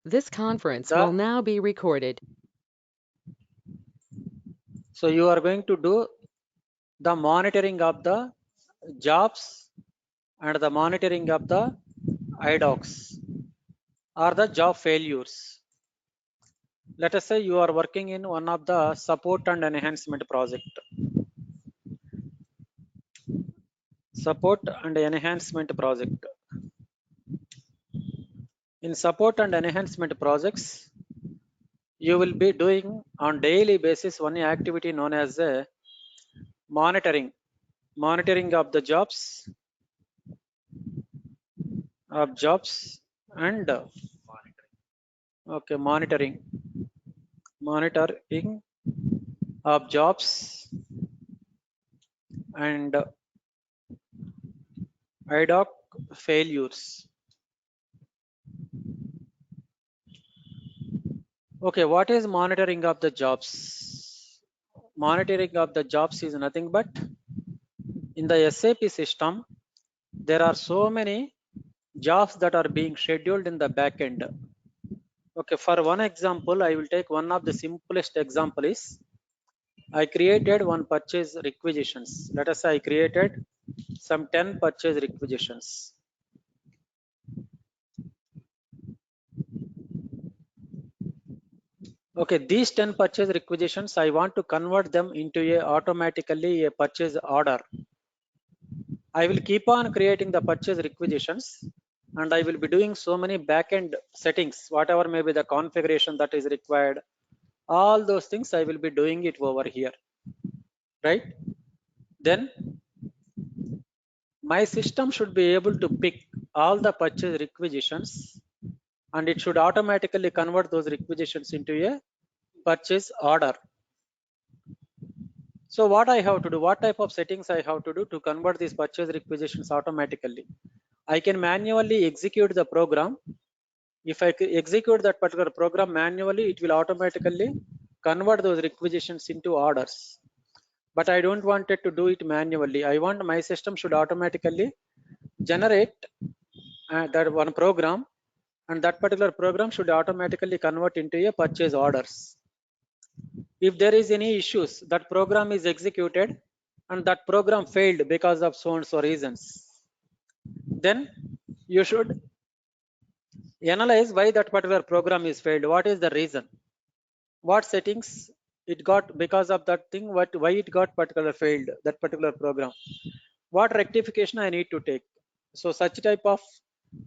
This conference the will now be recorded. so you are going to do the monitoring of the jobs and the monitoring of the IDOCs or the job failures. Let us say you are working in one of the support and enhancement project. Support and enhancement project. In support and enhancement projects, you will be doing on daily basis one activity known as monitoring. Monitoring of the jobs and okay, monitoring of jobs and IDOC failures. Okay, what is monitoring of the jobs? Monitoring of the jobs is nothing but in the SAP system, there are so many jobs that are being scheduled in the back end. Okay, for one example, I will take one of the simplest example is I created one purchase requisitions. Let us say I created some 10 purchase requisitions. Okay, these 10 purchase requisitions, I want to convert them into automatically a purchase order. I will keep on creating the purchase requisitions and I will be doing so many backend settings, whatever may be the configuration that is required. All those things I will be doing it over here, right? Then my system should be able to pick all the purchase requisitions and it should automatically convert those requisitions into a purchase order. So what I have to do, what type of settings I have to do to convert these purchase requisitions automatically? I can manually execute the program. If I execute that particular program manually, it will automatically convert those requisitions into orders. But I don't want it to do it manually. I want my system should automatically generate that one program, and that particular program should automatically convert into a purchase orders. If there is any issues, that program is executed and that program failed because of so and so reasons, then you should analyze why that particular program is failed. What is the reason? What settings it got because of that thing? Why it got particular failed, that particular program? What rectification I need to take? So such type of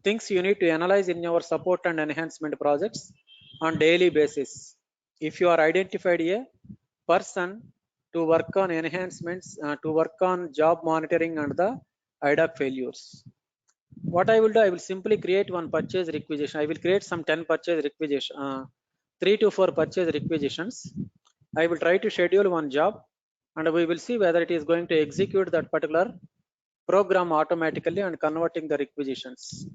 things you need to analyze in your support and enhancement projects on daily basis. If you are identified a person to work on enhancements, to work on job monitoring and the IDOC failures, what I will do, I will simply create one purchase requisition. I will create some 10 purchase requisition, 3 to 4 purchase requisitions. I will try to schedule one job and we will see whether it is going to execute that particular program automatically and converting the requisitions.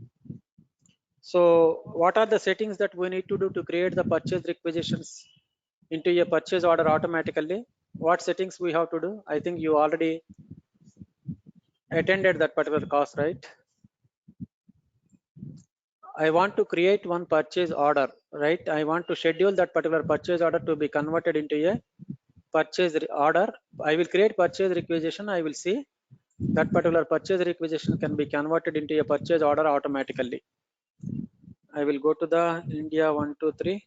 So what are the settings that we need to do to create the purchase requisitions into a purchase order automatically? What settings we have to do? I think you already attended that particular course, right? I want to create one purchase order, right? I want to schedule that particular purchase order to be converted into a purchase order. I will create purchase requisition. I will see that particular purchase requisition can be converted into a purchase order automatically. I will go to the India 123.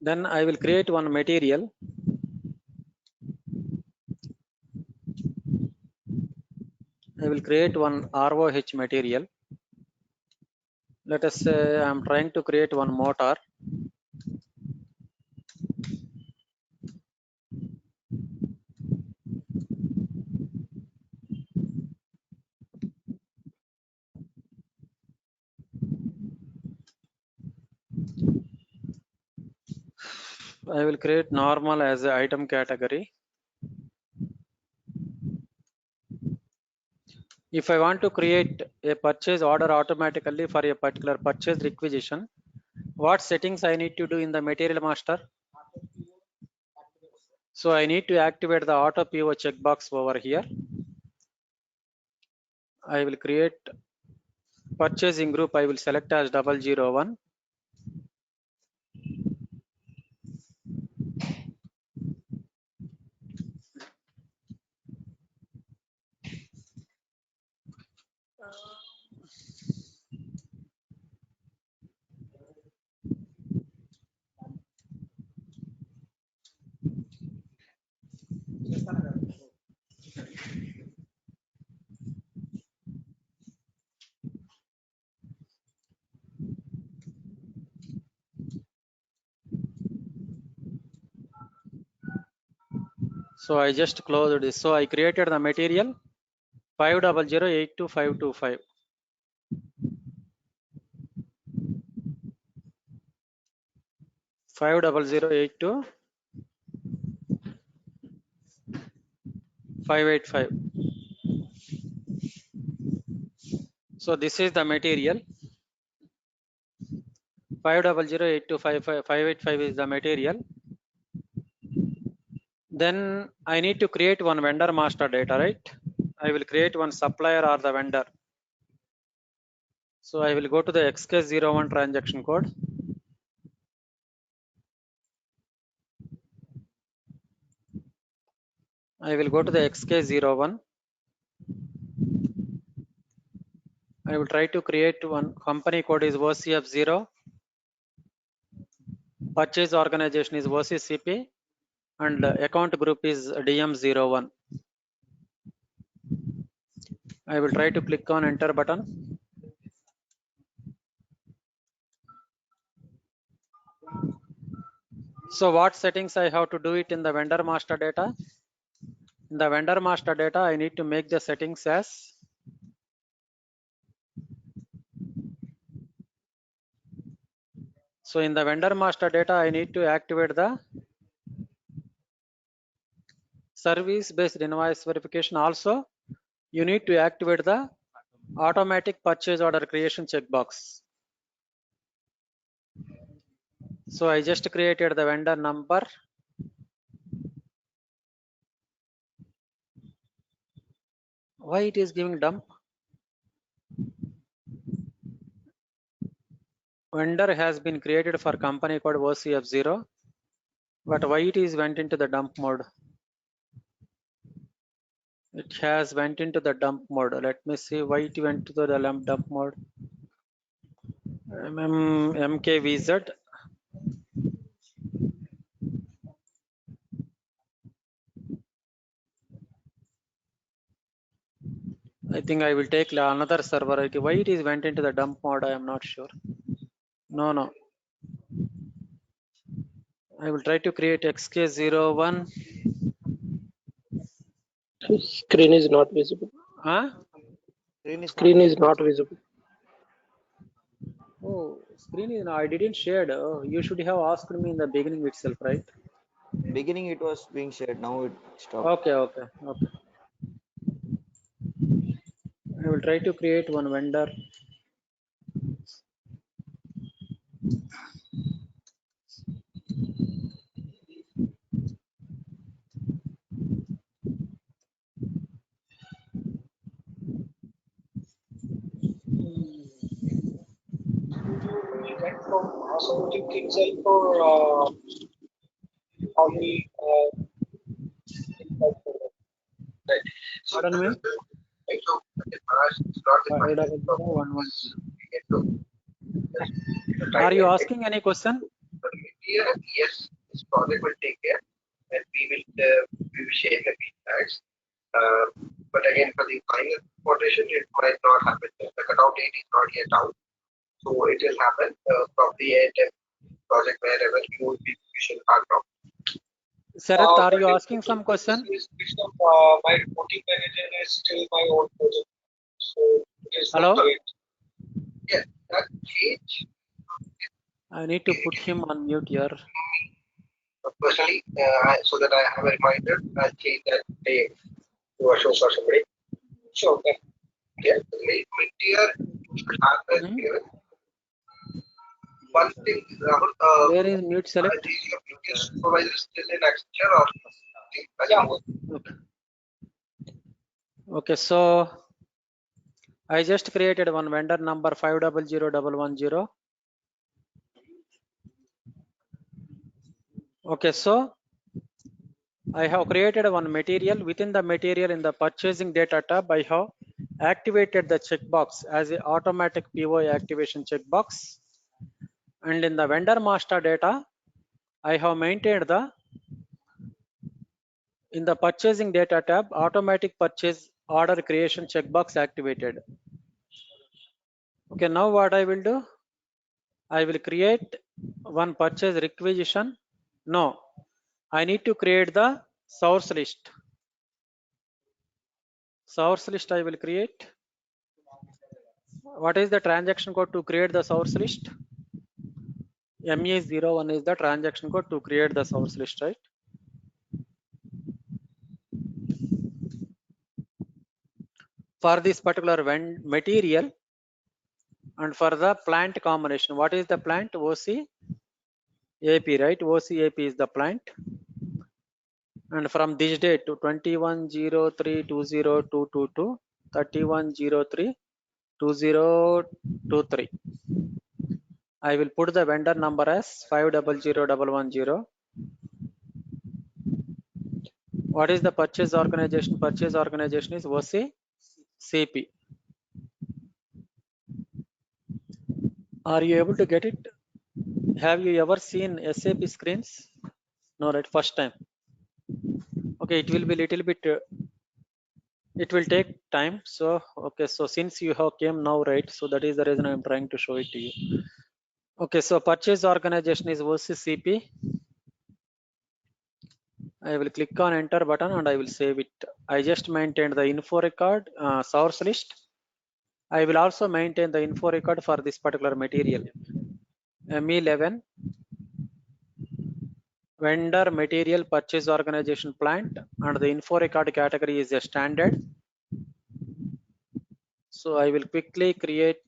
Then I will create one material. I will create one ROH material. Let us say I am trying to create one motor. I will create normal as an item category. If I want to create a purchase order automatically for a particular purchase requisition, what settings I need to do in the material master? So I need to activate the auto PO checkbox over here. I will create purchasing group. I will select as 001. So I just closed this. So I created the material 500822525. Five double zero eight two 585. So this is the material 5008255 is the material. Then I need to create one vendor master data, right? I will create one supplier or the vendor. So I will go to the XK01 transaction code. I will go to the XK01. I will try to create one. Company code is OCF0. Purchase organization is OCCP. And account group is DM01. I will try to click on enter button. So what settings I have to do it in the vendor master data? In the vendor master data, I need to make the settings as so in the vendor master data, I need to activate the service based invoice verification. Also, you need to activate the automatic purchase order creation checkbox. So I just created the vendor number. Why it is giving dump? Vendor has been created for company code OCF0, but why it is went into the dump mode? It has went into the dump mode. Let me see why it went to the dump mode. MKVZ. I think I will take another server ID. Why it is went into the dump mode? I am not sure. No. I will try to create XK01. Screen is not visible. Huh? Screen is not visible. Oh, screen is. I didn't share. Oh, you should have asked me in the beginning itself, right? Beginning it was being shared, now it stopped. Okay. I will try to create one vendor. We went from automatic itself or how we Pardon me? 50011. Are you asking any question? Yes, this project will take care, and we will share the feedbacks. But again, for the final quotation, it might not happen. The cutoff date is not yet out, so it will happen from the end project wherever you will be pushing hard from. Sarath, are you asking some question? My reporting manager is still my own project. So it is Hello? Yeah, that change. I need to put him on mute here. Personally, so that I have a reminder, I'll change that day to a show or somebody. So, yeah, mid-tier should happen here. one thing, Rahul, Where is mute select? is your previous supervisor still in Accenture or Okay. Okay, so I just created one vendor number 500110. Okay, so I have created one material. Within the material, in the purchasing data tab, I have activated the checkbox as a automatic POI activation checkbox. And in the vendor master data, I have maintained in the purchasing data tab, automatic purchase order creation checkbox activated. Okay, now what I will do? I will create one purchase requisition. No, I need to create the source list. Source list I will create. What is the transaction code to create the source list? ME01 is the transaction code to create the source list, right? For this particular material and for the plant combination, what is the plant? OC AP, right? OC AP is the plant. And from this date to 21/03/20222, 31/03/2023, I will put the vendor number as 500110. What is the purchase organization? Purchase organization is OC CP. Are you able to get it? Have you ever seen SAP screens? No, right? First time. Okay, it will be little bit. It will take time. So okay, so since you have came now, right? So that is the reason I am trying to show it to you. Okay, so purchase organization is OCCP. I will click on enter button and I will save it. I just maintained the info record source list. I will also maintain the info record for this particular material. ME11 vendor material purchase organization plant, and the info record category is a standard. So I will quickly create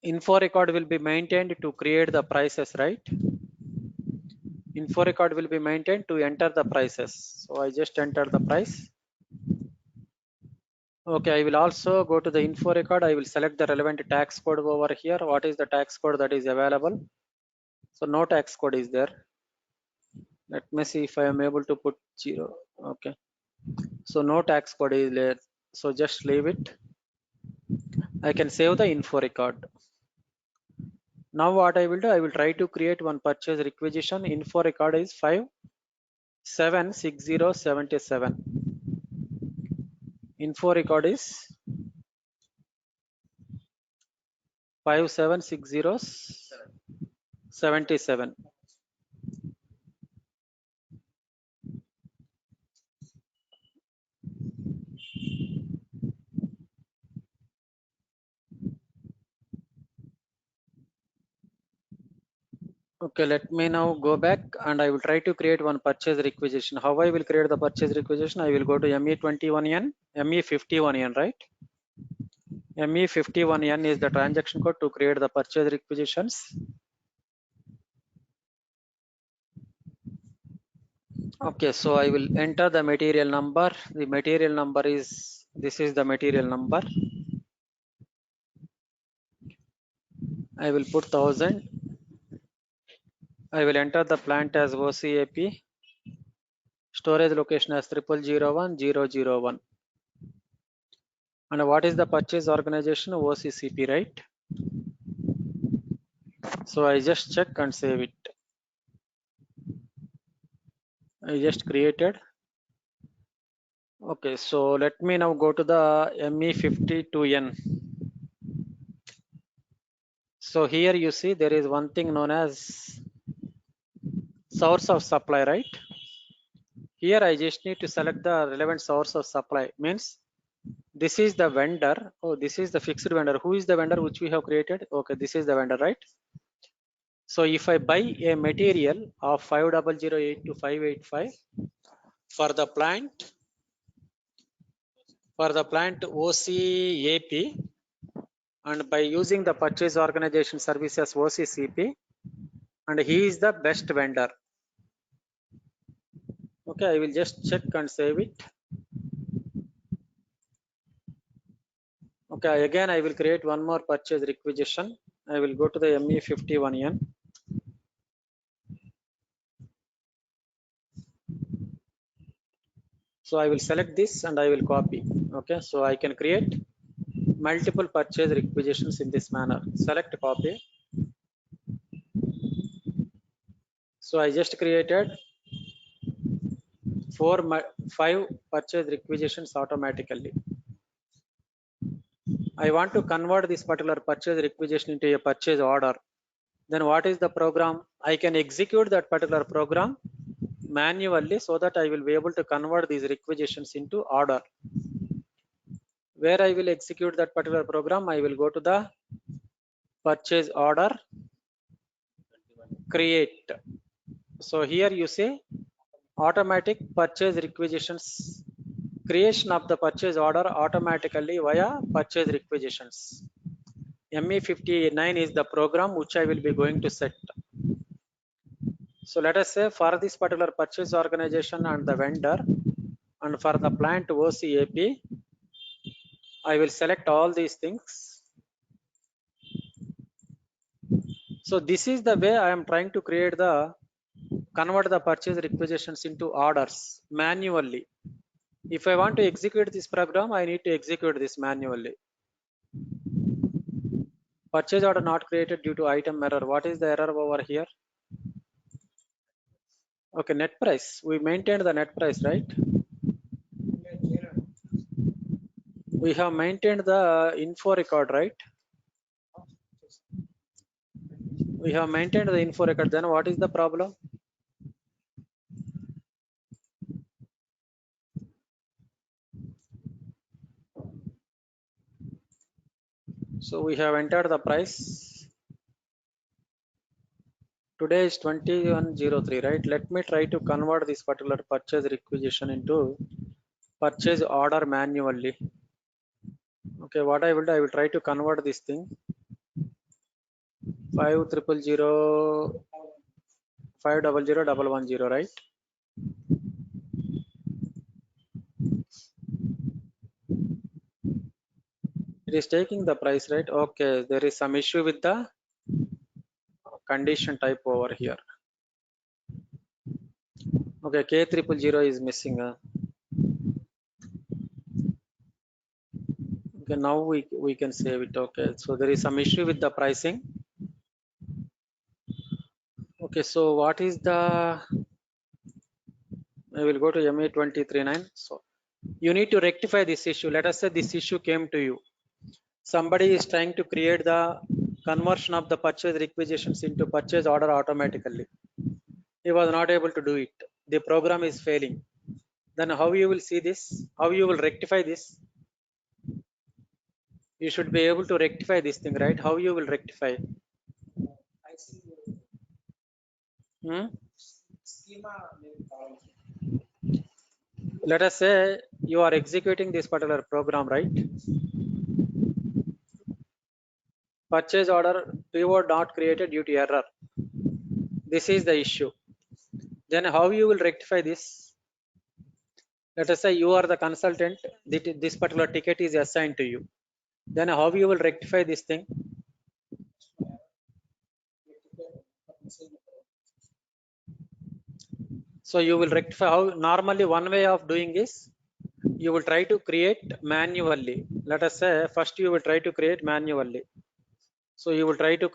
info record will be maintained to create the prices, right? Info record will be maintained to enter the prices. So I just enter the price. Okay, I will also go to the info record. I will select the relevant tax code over here. What is the tax code that is available? So no tax code is there. Let me see if I am able to put 0. Okay. So no tax code is there. So just leave it. I can save the info record. Now what I will do, I will try to create one purchase requisition. Info record is 576077. Info record is 576077. Okay, let me now go back and I will try to create one purchase requisition. How I will create the purchase requisition? I will go to ME21N, ME51N, right? ME51N is the transaction code to create the purchase requisitions. Okay, so I will enter the material number. The material number is, this is the material number. I will put 1000. I will enter the plant as OCAP. Storage location as 001001. And what is the purchase organization? OCCP, right? So I just check and save it. I just created. Okay, so let me now go to the ME52N. So here you see there is one thing known as source of supply, right? Here I just need to select the relevant source of supply. Means this is the vendor. Oh, this is the fixed vendor. Who is the vendor which we have created? Okay, this is the vendor, right? So if I buy a material of 5008 to 585 for the plant OCAP, and by using the purchase organization services OCCP, and he is the best vendor. Okay, I will just check and save it. Okay, again I will create one more purchase requisition. I will go to the ME51N. So I will select this and I will copy. Okay, so I can create multiple purchase requisitions in this manner. Select copy. So I just created 5 purchase requisitions automatically. I want to convert this particular purchase requisition into a purchase order. Then what is the program? I can execute that particular program manually so that I will be able to convert these requisitions into order. Where I will execute that particular program, I will go to the purchase order, create. So here you say automatic purchase requisitions, creation of the purchase order automatically via purchase requisitions. ME59 is the program which I will be going to set. So let us say for this particular purchase organization and the vendor, and for the plant OCAP, I will select all these things. So this is the way I am trying to convert the purchase requisitions into orders manually. If I want to execute this program, I need to execute this manually. Purchase order not created due to item error. What is the error over here? Okay, net price. We maintained the net price, right? We have maintained the info record, right? We have maintained the info record. Then what is the problem? So we have entered the price. Today is 2103, right? Let me try to convert this particular purchase requisition into purchase order manually. Okay, what I will do, I will try to convert this thing. 5000 500110, right? It is taking the price, right? Okay, there is some issue with the condition type over here. Okay, K000 is missing. Okay, now we can save it. Okay, so there is some issue with the pricing. Okay, so what is the, I will go to ME239. So you need to rectify this issue. Let us say this issue came to you. Somebody is trying to create the conversion of the purchase requisitions into purchase order automatically. He was not able to do it. The program is failing. Then how you will see this? How you will rectify this? You should be able to rectify this thing, right? How you will rectify? Let us say you are executing this particular program, right? Purchase order PO not created due to error. This is the issue. Then how you will rectify this? Let us say you are the consultant, this particular ticket is assigned to you. Then how you will rectify this thing? So you will rectify how normally one way of doing is you will try to create manually. Let us say first you will try to create manually. So you will try to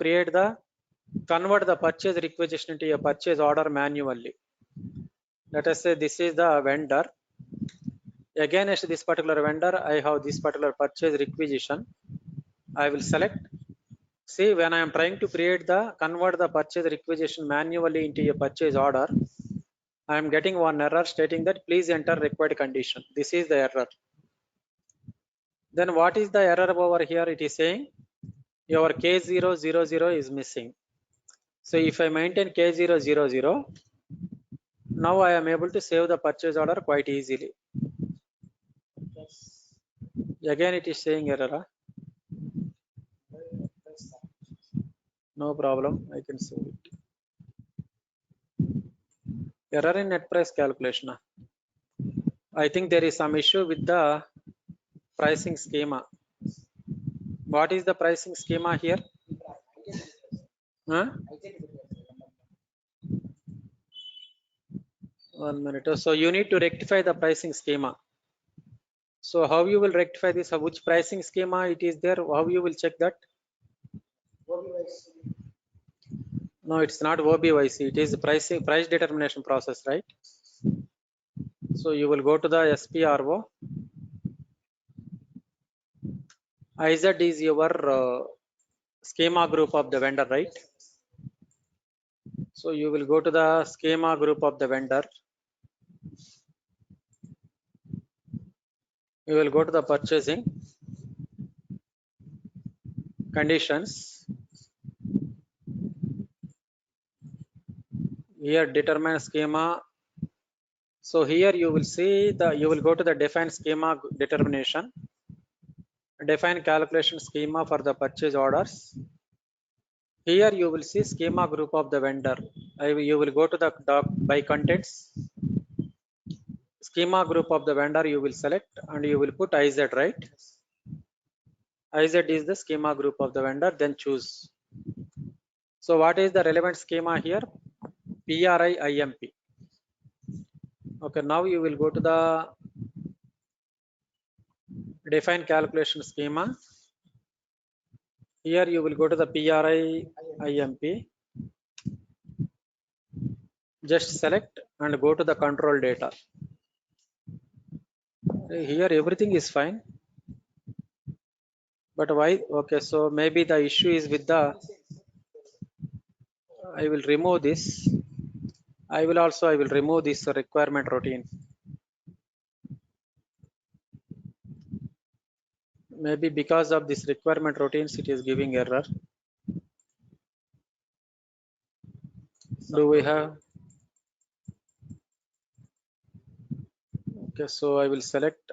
convert the purchase requisition into a purchase order manually. Let us say this is the vendor. Against this particular vendor, I have this particular purchase requisition. I will select. See, when I am trying to convert the purchase requisition manually into a purchase order, I am getting one error stating that please enter required condition. This is the error. Then what is the error over here? It is saying your K000 is missing. So if I maintain K000, now I am able to save the purchase order quite easily. Again, it is saying error. Huh? No problem, I can save it. Error in net price calculation. I think there is some issue with the pricing schema. What is the pricing schema here? Huh? 1 minute. So you need to rectify the pricing schema. So how you will rectify this? Which pricing schema it is there? How you will check that? No, it's not OBYC. It is price determination process, right? So you will go to the SPRO. IZ is your schema group of the vendor, right? So you will go to the schema group of the vendor. You will go to the purchasing conditions. Here determine schema. So here you will see you will go to the define schema determination. Define calculation schema for the purchase orders. Here you will see schema group of the vendor. You will go to the doc by contents. Schema group of the vendor you will select and you will put IZ, right? IZ is the schema group of the vendor, then choose. So what is the relevant schema here? PRI IMP. Okay, now you will go to the define calculation schema. Here you will go to the PRI IMP. Just select and go to the control data. Here everything is fine. But why? Okay, so maybe the issue is with the, I will remove this. I will remove this requirement routine. Maybe because of this requirement routines, it is giving error. Do we have? Okay, so I will select.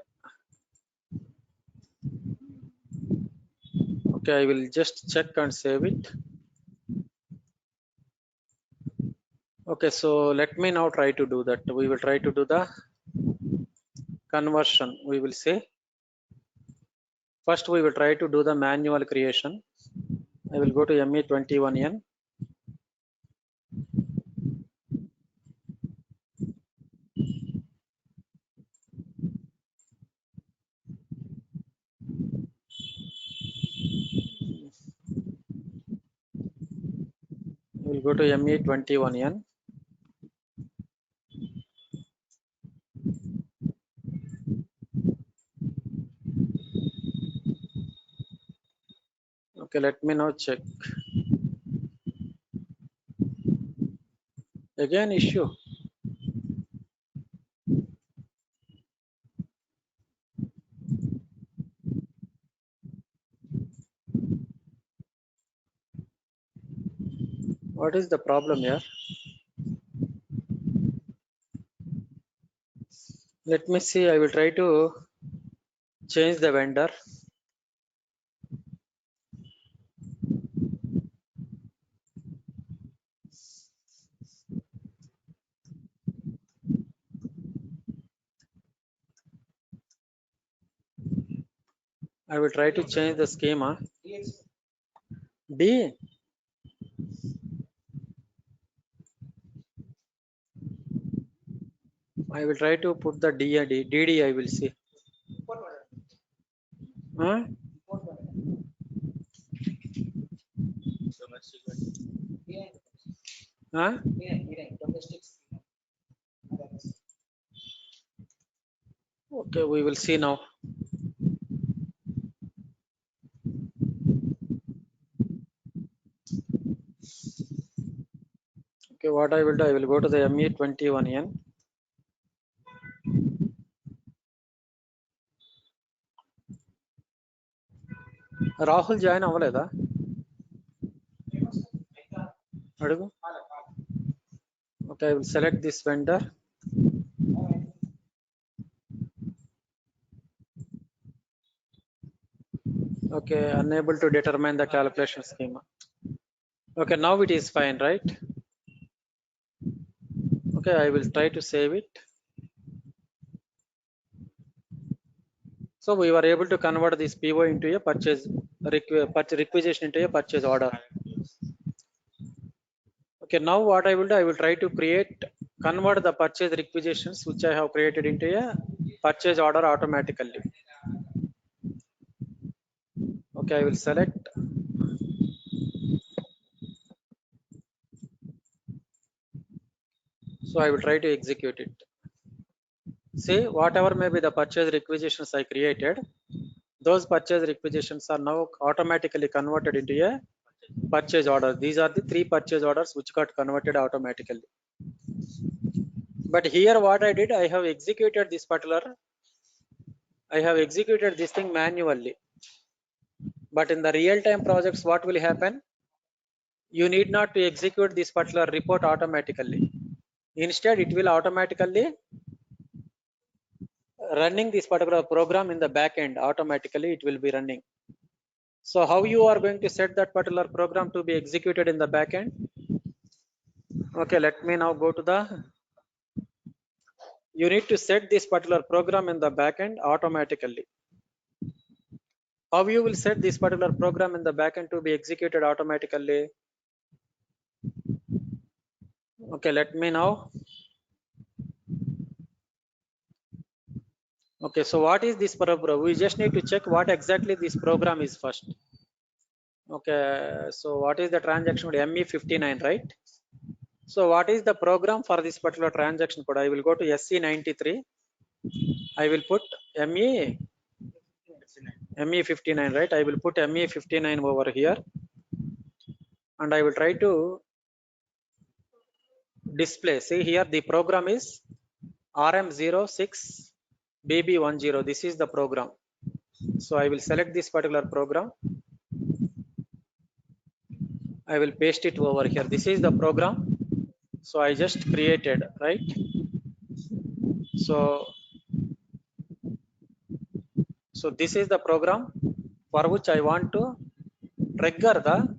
Okay, I will just check and save it. Okay, so let me now try to do that. We will try to do the conversion. We will say first we will try to do the manual creation. I will go to ME21N. We will go to ME21N. Okay, let me now check. Again issue. What is the problem here? Let me see. I will try to change the vendor. I will try to change the schema. D. I will try to put the DD. I will see. Huh? Huh? Okay, we will see now. Okay, what I will do, I will go to the ME21N. Rahul join అవ్వలేదా Adugu. Okay, I will select this vendor. Okay, unable to determine the calculation schema. Okay, now it is fine, right? Okay, I will try to save it. So we were able to convert this PO into a purchase requisition into a purchase order. Okay, now what I will do, I will try to convert the purchase requisitions which I have created into a purchase order automatically. Okay, I will select. So I will try to execute it. See, whatever may be the purchase requisitions I created, those purchase requisitions are now automatically converted into a purchase order. These are the 3 purchase orders which got converted automatically. But here what I did, I have executed this thing manually. But in the real-time projects, what will happen? You need not to execute this particular report automatically. Instead, it will automatically running this particular program in the back end. Automatically, it will be running. So how you are going to set that particular program to be executed in the back end? Okay, let me now go to the. You need to set this particular program in the back end automatically. How you will set this particular program in the backend to be executed automatically? Okay, let me now. Okay, so what is this program? We just need to check what exactly this program is first. Okay, so what is the transaction code? ME59, right? So what is the program for this particular transaction code? I will go to SC93. I will put ME59, right? I will put ME59 over here, and I will try to display. See here, the program is RM06BB10. This is the program. So I will select this particular program. I will paste it over here. This is the program. So I just created, right? So this is the program for which I want to trigger the.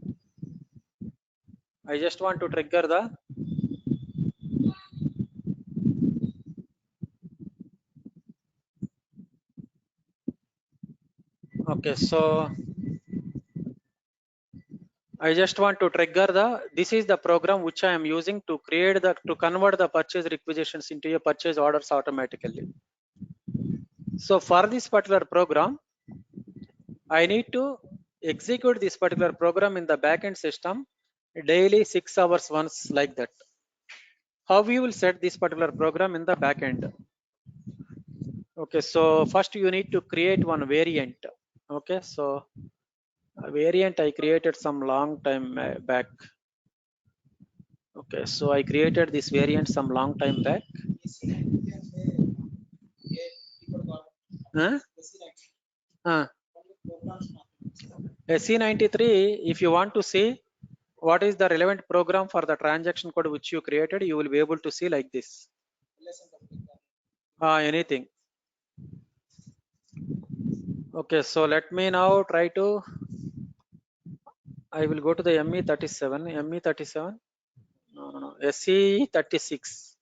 I just want to trigger the. Okay, so I just want to trigger the. This is the program which I am using to convert the purchase requisitions into a purchase orders automatically. So for this particular program, I need to execute this particular program in the backend system daily 6 hours once, like that. How we will set this particular program in the backend? Okay, so first you need to create one variant. Okay, so a variant I created some long time back. Okay, so I created this variant some long time back. Huh? SC93, if you want to see what is the relevant program for the transaction code which you created, you will be able to see like this. Anything. Okay, so let me now try to. I will go to the ME37. No. SC36.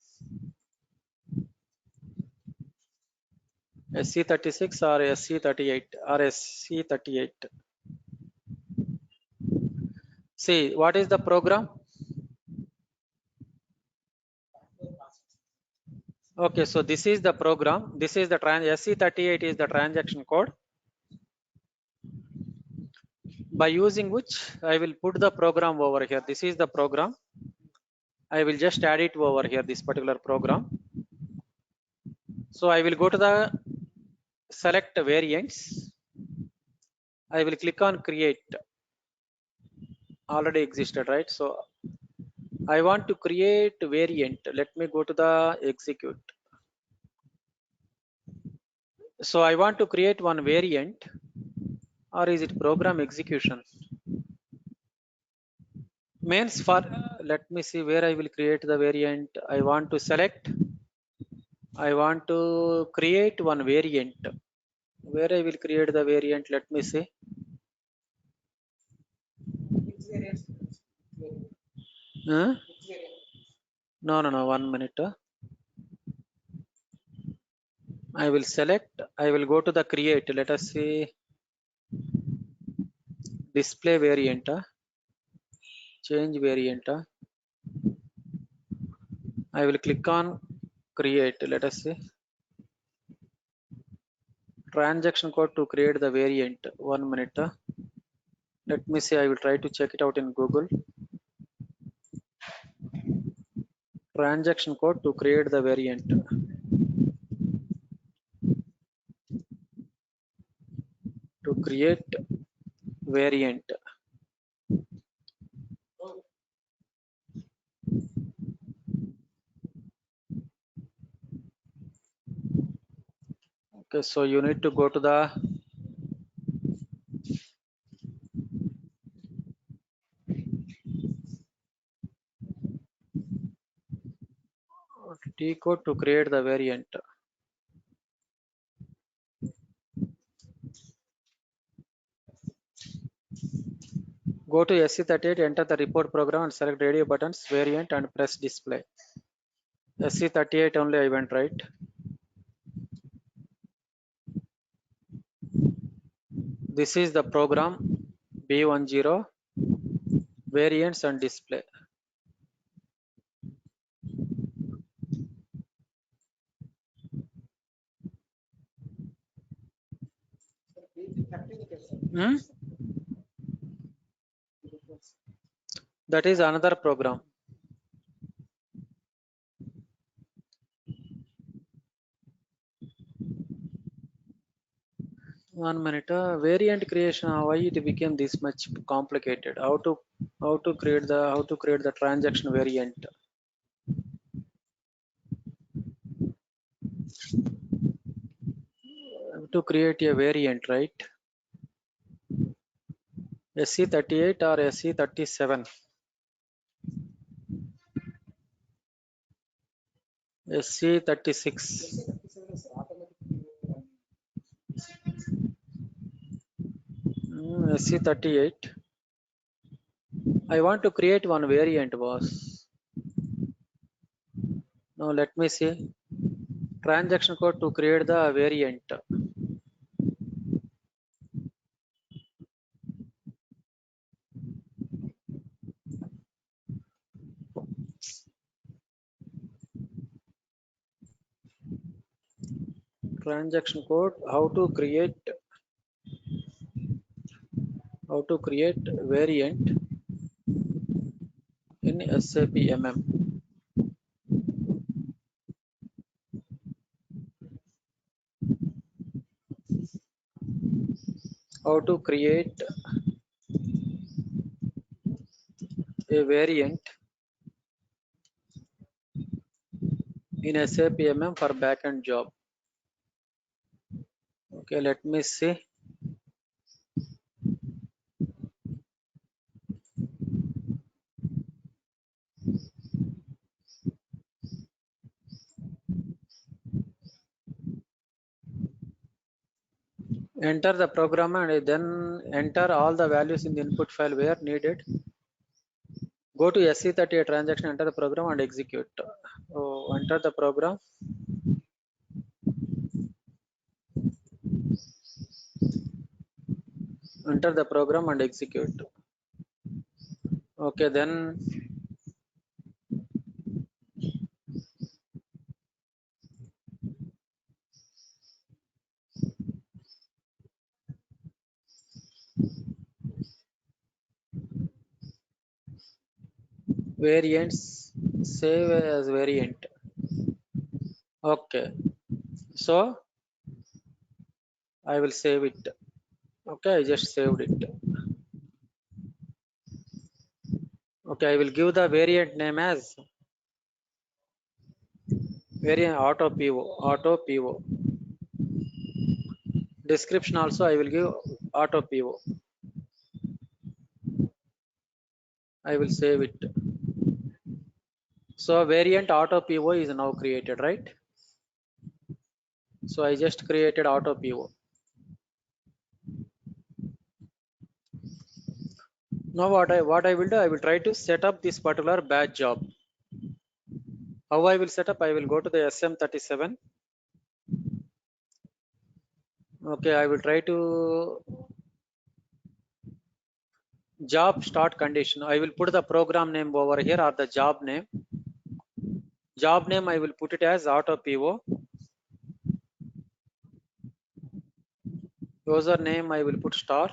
SC36 or SC38 or SC38. See, what is the program? Okay, so this is the program. This is the SC38 is the transaction code, by using which I will put the program over here. This is the program. I will just add it over here, this particular program. So I will go to the select variants. I will click on create. Already existed, right? So I want to create variant. Let me go to the execute. So I want to create one variant, or is it program execution? Means for, let me see where I will create the variant. I want to select, I want to create one variant. Where I will create the variant, let me see. Huh? No, 1 minute. I will select, I will go to the create. Let us see display variant. Change variant. I will click on create. Let us see. Transaction code to create the variant. 1 minute. Let me see. I will try to check it out in Google. Transaction code to create the variant. To create variant. Okay, so you need to go to the T code to create the variant. Go to SC38, enter the report program and select radio buttons, variant and press display. SC38 only I went right. This is the program B10 variants and display. That is another program. One minute. Variant creation. Why it became this much complicated? How to create the transaction variant? To create a variant, right? SC38 or SC37? SC36. SC38. I want to create one variant, boss. Now let me see. Transaction code to create the variant. Transaction code, how to create variant in SAP MM. How to create a variant in SAP MM for backend job. Okay, let me see. Enter the program and then enter all the values in the input file where needed. Go to SC38 transaction, enter the program and execute. Oh, enter the program. Enter the program and execute. Okay, then variants, save as variant. Okay, so I will save it. Okay, I just saved it. Okay, I will give the variant name as variant auto PO. Description also I will give auto PO. I will save it. So variant auto PO is now created, right? So I just created auto PO. Now what I will do, I will try to set up this particular batch job. How I will set up? I will go to the SM37. Okay, I will try to job start condition. I will put the program name over here or the job name. Job name I will put it as auto PO. User name I will put star.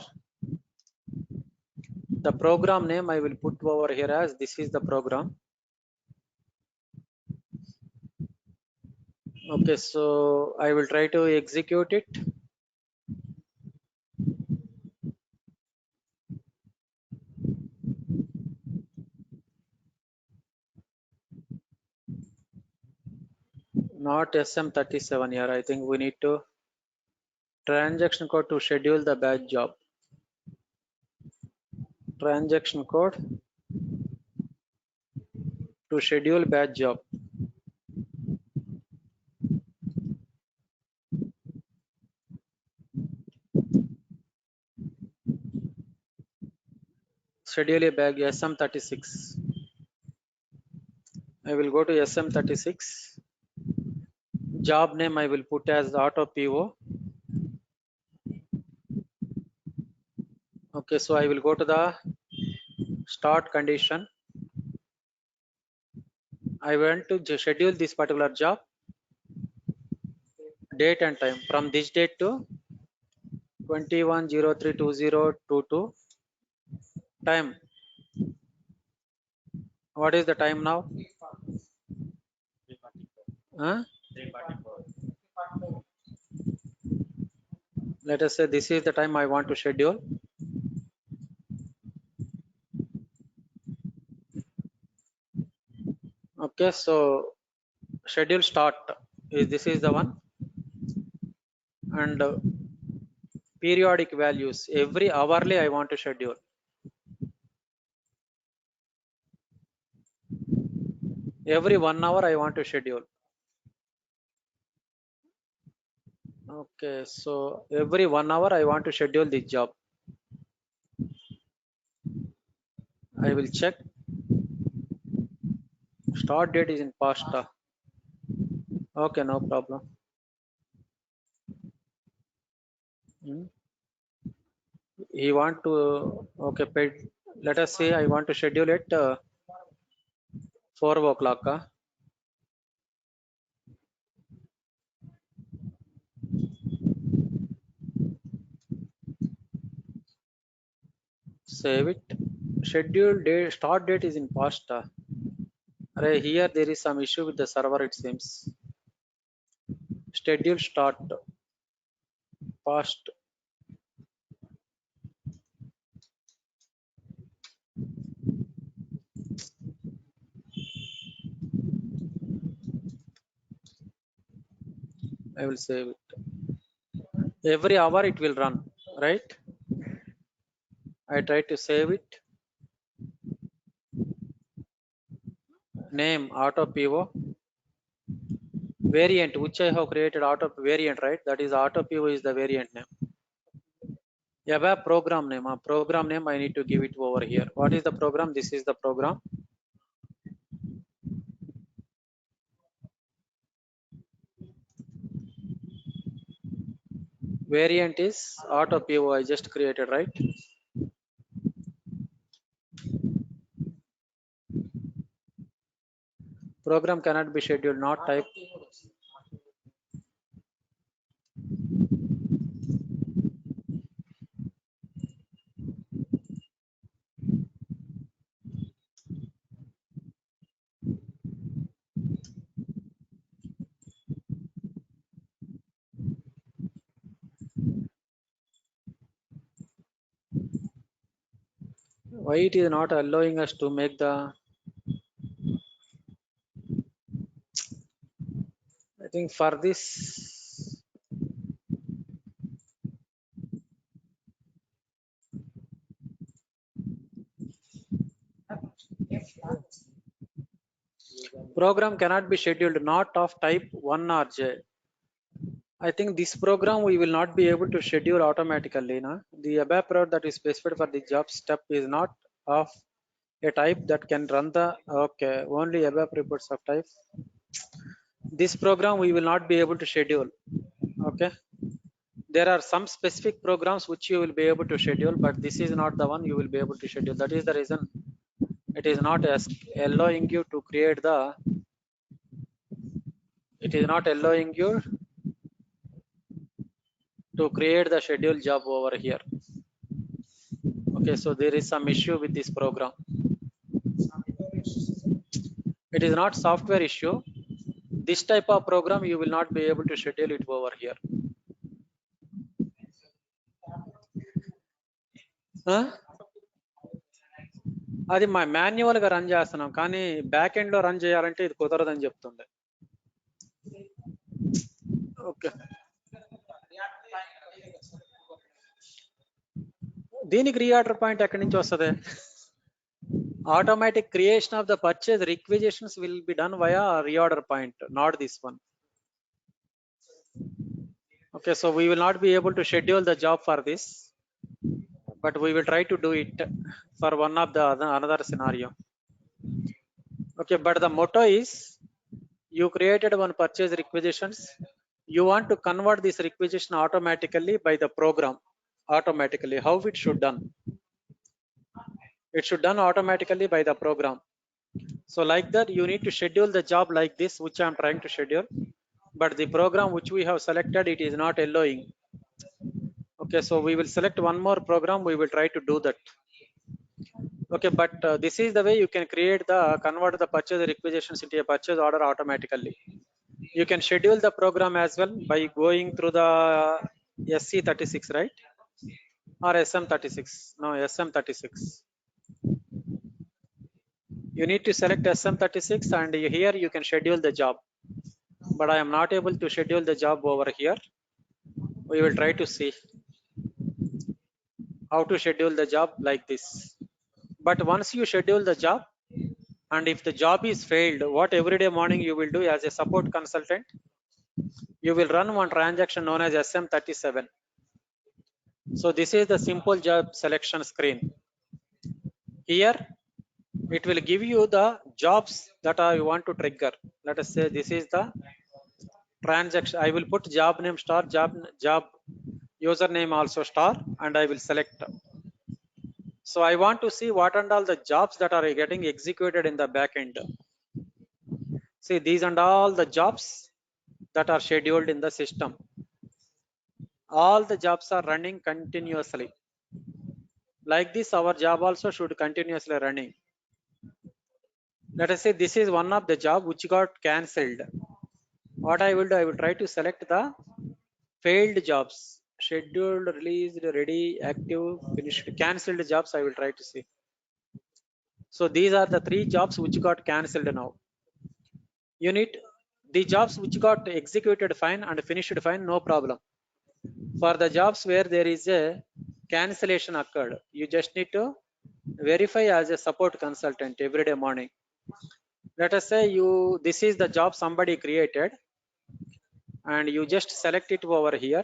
The program name I will put over here as this is the program. Okay, so I will try to execute it. Not SM37 here. I think we need to transaction code to schedule the batch job. Transaction code to schedule batch job. Schedule a batch SM36. I will go to SM36. Job name I will put as auto PO. Okay, so I will go to the start condition. I want to schedule this particular job, date and time from this date to 21/03/2022. Time. What is the time now? Huh? Let us say this is the time I want to schedule. Okay, so schedule start is this is the one, and periodic values every hourly I want to schedule. Every 1 hour I want to schedule. Okay, so every 1 hour I want to schedule this job. I will check. Start date is in past. Okay, no problem. He want to okay paid. Let us say I want to schedule it 4 o'clock. Save it. Schedule date start date is in past. Array, here there is some issue with the server it seems. Schedule start past. I will save it. Every hour it will run, right? I try to save it. Name auto PO. Variant which I have created auto variant, right? That is auto PO is the variant name. Yeah, program name. Program name I need to give it over here. What is the program? This is the program. Variant is auto PO I just created, right? Program cannot be scheduled, not type. Why it is not allowing us to make the, I think for this, program cannot be scheduled not of type 1 or J. I think this program we will not be able to schedule automatically. Na? The above program that is specified for the job step is not of a type that can run the, okay, only above reports of type. This program we will not be able to schedule. Okay. There are some specific programs which you will be able to schedule, but this is not the one you will be able to schedule. That is the reason it is not allowing you to create the, it is not allowing you to create the schedule job over here. Okay, so there is some issue with this program. It is not software issue. This type of program you will not be able to schedule it over here. అది మా manual గా run చేస్తున్నాం కానీ back end లో run చేయాలంటే ఇది కుదరదని చెప్తుండే. ఓకే, దీనికి రీఆర్డర్ పాయింట్ ఎక్కడి నుంచి వస్తుంది? Automatic creation of the purchase requisitions will be done via reorder point, not this one. Okay, so we will not be able to schedule the job for this, but we will try to do it for one of the another scenario. Okay, but the motto is you created one purchase requisitions. You want to convert this requisition automatically by the program. Automatically, how it should done? It should done automatically by the program. So like that, you need to schedule the job like this, which I am trying to schedule, but the program which we have selected, it is not allowing. Okay, so we will select one more program. We will try to do that. Okay, but this is the way you can create the convert the purchase requisitions into a purchase order automatically. You can schedule the program as well by going through the SC36, right? Or SM36? No, SM36. You need to select SM36 and here you can schedule the job. But I am not able to schedule the job over here. We will try to see how to schedule the job like this. But once you schedule the job, and if the job is failed, what every day morning you will do as a support consultant, you will run one transaction known as SM37. So this is the simple job selection screen. Here, it will give you the jobs that you want to trigger. Let us say this is the transaction. I will put job name star, job username also star, and I will select. So I want to see what and all the jobs that are getting executed in the back end. See, these and all the jobs that are scheduled in the system. All the jobs are running continuously. Like this, our job also should continuously running. Let us say this is one of the job which got cancelled. What I will do, I will try to select the failed jobs, scheduled, released, ready, active, finished, cancelled jobs. I will try to see. So these are the 3 jobs which got cancelled now. You need the jobs which got executed fine and finished fine, no problem. For the jobs where there is a cancellation occurred, you just need to verify as a support consultant every day morning. Let us say this is the job somebody created, and you just select it over here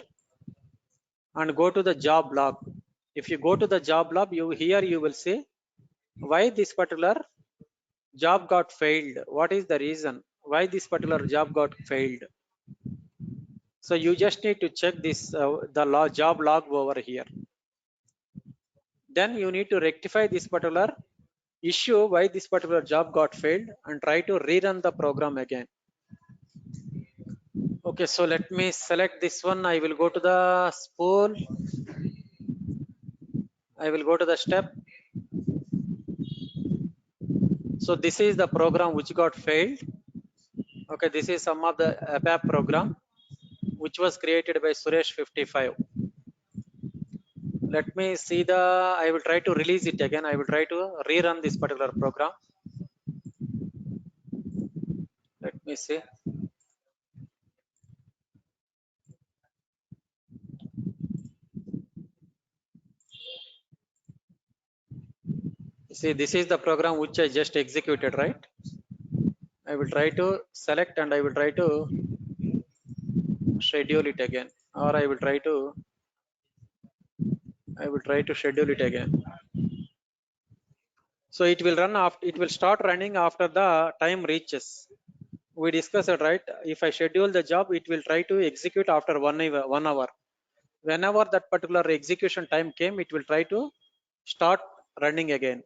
and go to the job log. If you go to the job log, you will see why this particular job got failed. What is the reason why this particular job got failed? So you just need to check this the job log over here. Then you need to rectify this particular issue why this particular job got failed and try to rerun the program again. Okay, so let me select this one. I will go to the spool. I will go to the step. So this is the program which got failed. Okay, this is some of the ABAP program which was created by Suresh 55. Let me see I will try to release it again. I will try to rerun this particular program. Let me see. See, this is the program which I just executed, right? I will try to select and I will try to schedule it again, or I will try to schedule it again. So it will run after, it will start running after the time reaches. We discussed it, right? If I schedule the job, it will try to execute after 1 hour. Whenever that particular execution time came, it will try to start running again.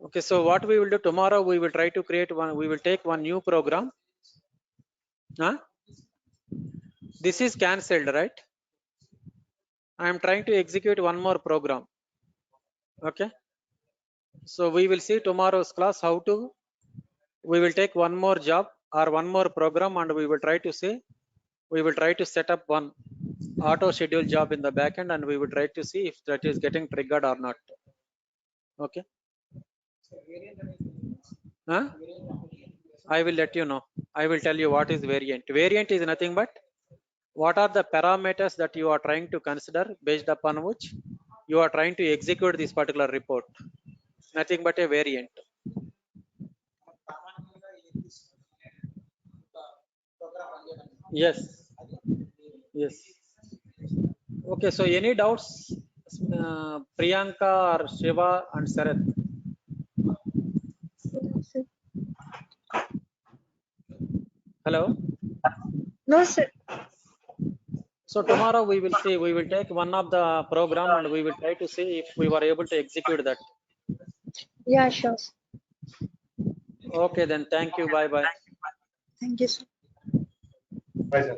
Okay, so what we will do tomorrow, we will try to create one, we will take one new program. Huh? This is cancelled, right? I am trying to execute one more program. Okay. So we will see tomorrow's class how to, we will take one more job or one more program and we will try to see, we will try to set up one auto schedule job in the backend and we will try to see if that is getting triggered or not. Okay. Huh? I will let you know. I will tell you what is variant. Variant is nothing but what are the parameters that you are trying to consider based upon which you are trying to execute this particular report. Nothing but a variant. Yes. Yes. Okay. So any doubts, Priyanka or Shiva and Sarath? Hello. No, sir. So tomorrow we will see, we will take one of the program and we will try to see if we were able to execute that. Yeah, sure. Okay, then thank you. Bye bye. Thank you, sir. Bye, sir.